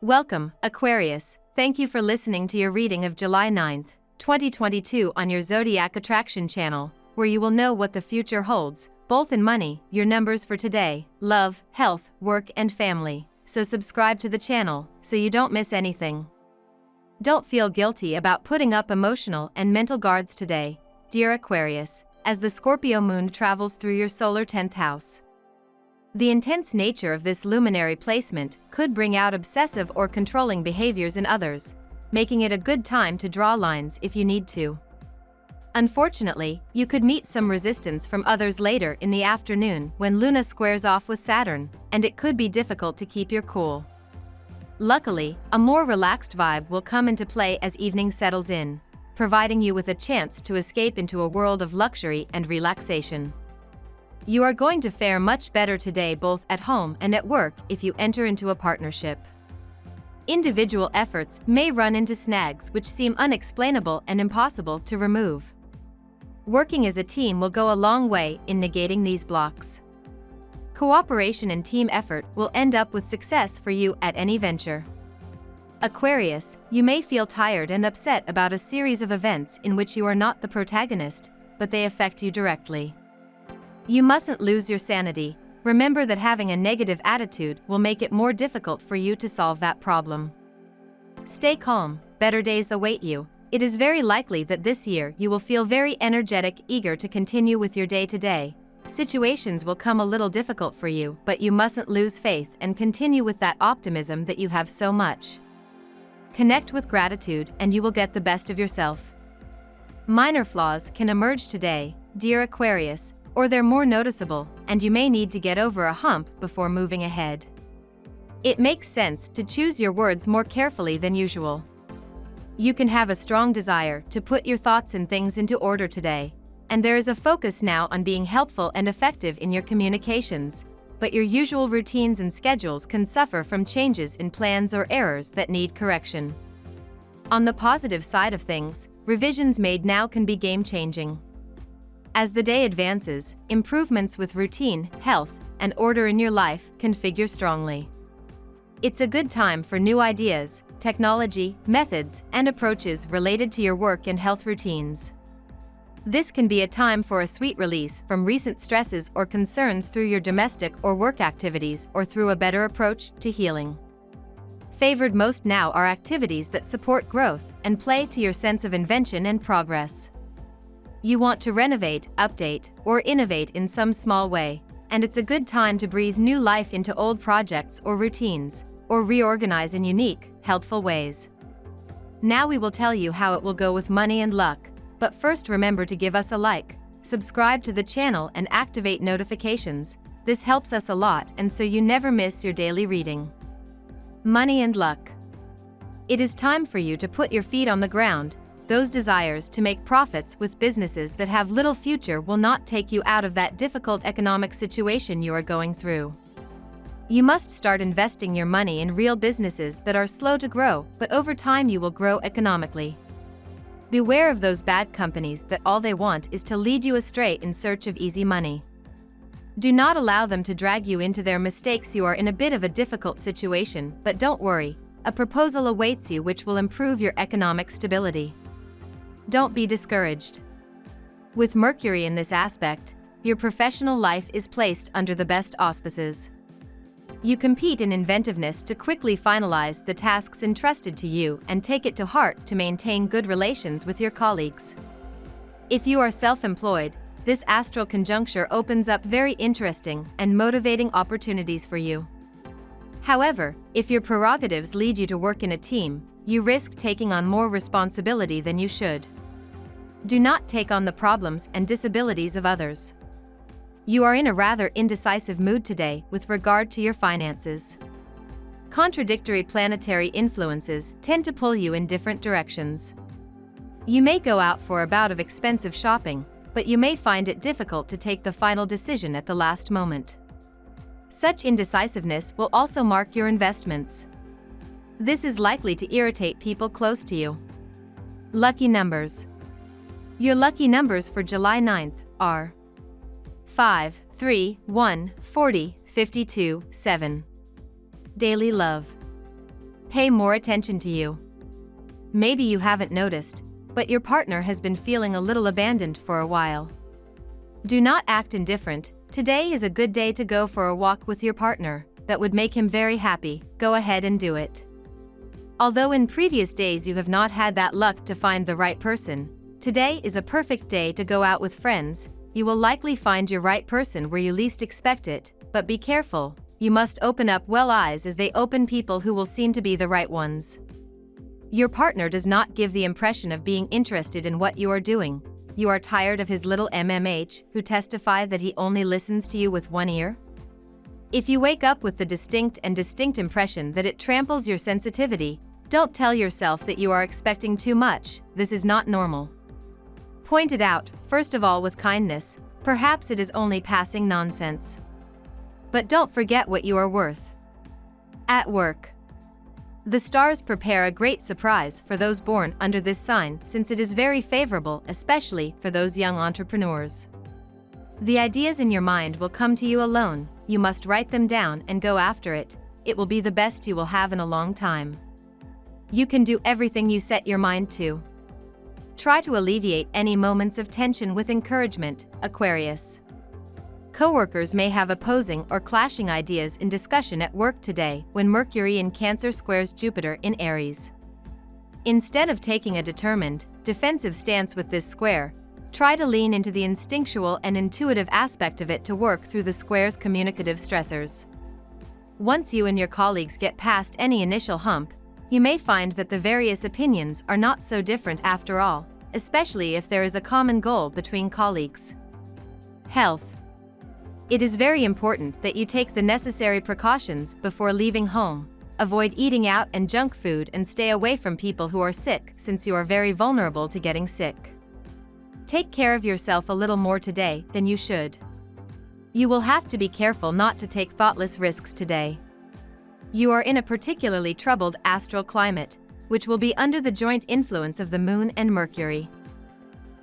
Welcome, Aquarius. Thank you for listening to your reading of July 9th, 2022 on your Zodiac Attraction channel, where you will know what the future holds, both in money, your numbers for today, love, health, work and family. So subscribe to the channel, so you don't miss anything. Don't feel guilty about putting up emotional and mental guards today, dear Aquarius, as the Scorpio moon travels through your solar 10th house. The intense nature of this luminary placement could bring out obsessive or controlling behaviors in others, making it a good time to draw lines if you need to. Unfortunately, you could meet some resistance from others later in the afternoon when Luna squares off with Saturn, and it could be difficult to keep your cool. Luckily, a more relaxed vibe will come into play as evening settles in, providing you with a chance to escape into a world of luxury and relaxation. You are going to fare much better today both at home and at work if you enter into a partnership. Individual efforts may run into snags which seem unexplainable and impossible to remove. Working as a team will go a long way in negating these blocks. Cooperation and team effort will end up with success for you at any venture. Aquarius, you may feel tired and upset about a series of events in which you are not the protagonist, but they affect you directly. You mustn't lose your sanity. Remember that having a negative attitude will make it more difficult for you to solve that problem. Stay calm, better days await you. It is very likely that this year you will feel very energetic, eager to continue with your day-to-day. Situations will come a little difficult for you, but you mustn't lose faith and continue with that optimism that you have so much. Connect with gratitude and you will get the best of yourself. Minor flaws can emerge today, dear Aquarius, or they're more noticeable, and you may need to get over a hump before moving ahead. It makes sense to choose your words more carefully than usual. You can have a strong desire to put your thoughts and things into order today, and there is a focus now on being helpful and effective in your communications, but your usual routines and schedules can suffer from changes in plans or errors that need correction. On the positive side of things, revisions made now can be game-changing. As the day advances, improvements with routine, health, and order in your life can figure strongly. It's a good time for new ideas, technology, methods, and approaches related to your work and health routines. This can be a time for a sweet release from recent stresses or concerns through your domestic or work activities or through a better approach to healing. Favored most now are activities that support growth and play to your sense of invention and progress. You want to renovate, update, or innovate in some small way, and it's a good time to breathe new life into old projects or routines, or reorganize in unique, helpful ways. Now we will tell you how it will go with money and luck, but first remember to give us a like, subscribe to the channel and activate notifications. This helps us a lot and so you never miss your daily reading. Money and luck. It is time for you to put your feet on the ground. Those desires to make profits with businesses that have little future will not take you out of that difficult economic situation you are going through. You must start investing your money in real businesses that are slow to grow, but over time you will grow economically. Beware of those bad companies that all they want is to lead you astray in search of easy money. Do not allow them to drag you into their mistakes. You are in a bit of a difficult situation, but don't worry, a proposal awaits you which will improve your economic stability. Don't be discouraged. With Mercury in this aspect, your professional life is placed under the best auspices. You compete in inventiveness to quickly finalize the tasks entrusted to you and take it to heart to maintain good relations with your colleagues. If you are self-employed, this astral conjuncture opens up very interesting and motivating opportunities for you. However, if your prerogatives lead you to work in a team, you risk taking on more responsibility than you should. Do not take on the problems and disabilities of others. You are in a rather indecisive mood today with regard to your finances. Contradictory planetary influences tend to pull you in different directions. You may go out for a bout of expensive shopping, but you may find it difficult to take the final decision at the last moment. Such indecisiveness will also mark your investments. This is likely to irritate people close to you. Lucky numbers. Your lucky numbers for July 9th are 5, 3, 1, 40, 52, 7. Daily love. pay more attention to you. Maybe you haven't noticed, but your partner has been feeling a little abandoned for a while. Do not act indifferent. Today is a good day to go for a walk with your partner. That would make him very happy. Go ahead and do it. Although in previous days you have not had that luck to find the right person, today is a perfect day to go out with friends. You will likely find your right person where you least expect it, but be careful. You must open up well eyes as they open people who will seem to be the right ones. Your partner does not give the impression of being interested in what you are doing. You are tired of his little MMH who testify that he only listens to you with one ear? If you wake up with the distinct impression that it tramples your sensitivity, don't tell yourself that you are expecting too much. This is not normal. Point it out, first of all with kindness. Perhaps it is only passing nonsense. But don't forget what you are worth. At work. The stars prepare a great surprise for those born under this sign, since it is very favorable, especially for those young entrepreneurs. The ideas in your mind will come to you alone. You must write them down and go after it. It will be the best you will have in a long time. You can do everything you set your mind to. Try to alleviate any moments of tension with encouragement, Aquarius. Coworkers may have opposing or clashing ideas in discussion at work today when Mercury in Cancer squares Jupiter in Aries. Instead of taking a determined, defensive stance with this square, try to lean into the instinctual and intuitive aspect of it to work through the square's communicative stressors. Once you and your colleagues get past any initial hump, you may find that the various opinions are not so different after all, especially if there is a common goal between colleagues. Health. It is very important that you take the necessary precautions before leaving home. Avoid eating out and junk food and stay away from people who are sick, since you are very vulnerable to getting sick. Take care of yourself a little more today than you should. You will have to be careful not to take thoughtless risks today. You are in a particularly troubled astral climate, which will be under the joint influence of the Moon and Mercury.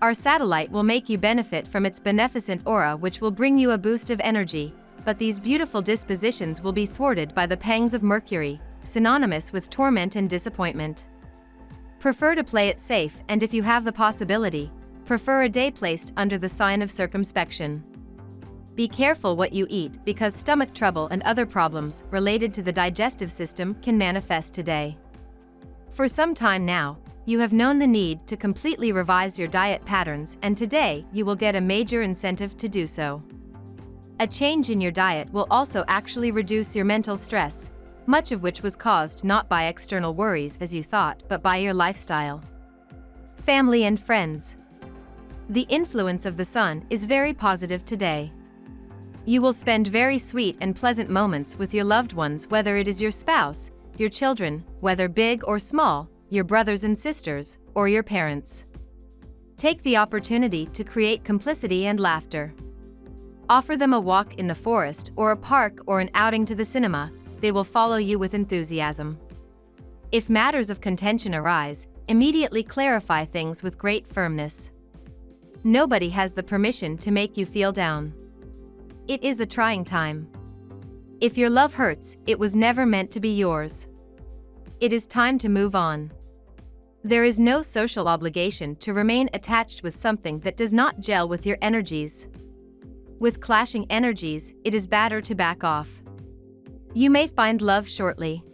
Our satellite will make you benefit from its beneficent aura, which will bring you a boost of energy, but these beautiful dispositions will be thwarted by the pangs of Mercury, synonymous with torment and disappointment. Prefer to play it safe, and if you have the possibility, prefer a day placed under the sign of circumspection. Be careful what you eat, because stomach trouble and other problems related to the digestive system can manifest today. For some time now, you have known the need to completely revise your diet patterns, and today you will get a major incentive to do so. A change in your diet will also actually reduce your mental stress, much of which was caused not by external worries as you thought, but by your lifestyle. Family and friends. The influence of the Sun is very positive today. You will spend very sweet and pleasant moments with your loved ones, whether it is your spouse, your children, whether big or small, your brothers and sisters, or your parents. Take the opportunity to create complicity and laughter. Offer them a walk in the forest or a park or an outing to the cinema. They will follow you with enthusiasm. If matters of contention arise, immediately clarify things with great firmness. Nobody has the permission to make you feel down. It is a trying time. If your love hurts, it was never meant to be yours. It is time to move on. There is no social obligation to remain attached with something that does not gel with your energies. With clashing energies, it is better to back off. You may find love shortly.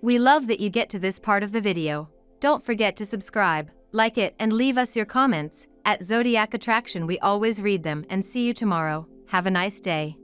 We love that you get to this part of the video. Don't forget to subscribe, like it, and leave us your comments. At Zodiac Attraction we always read them, and see you tomorrow. Have a nice day.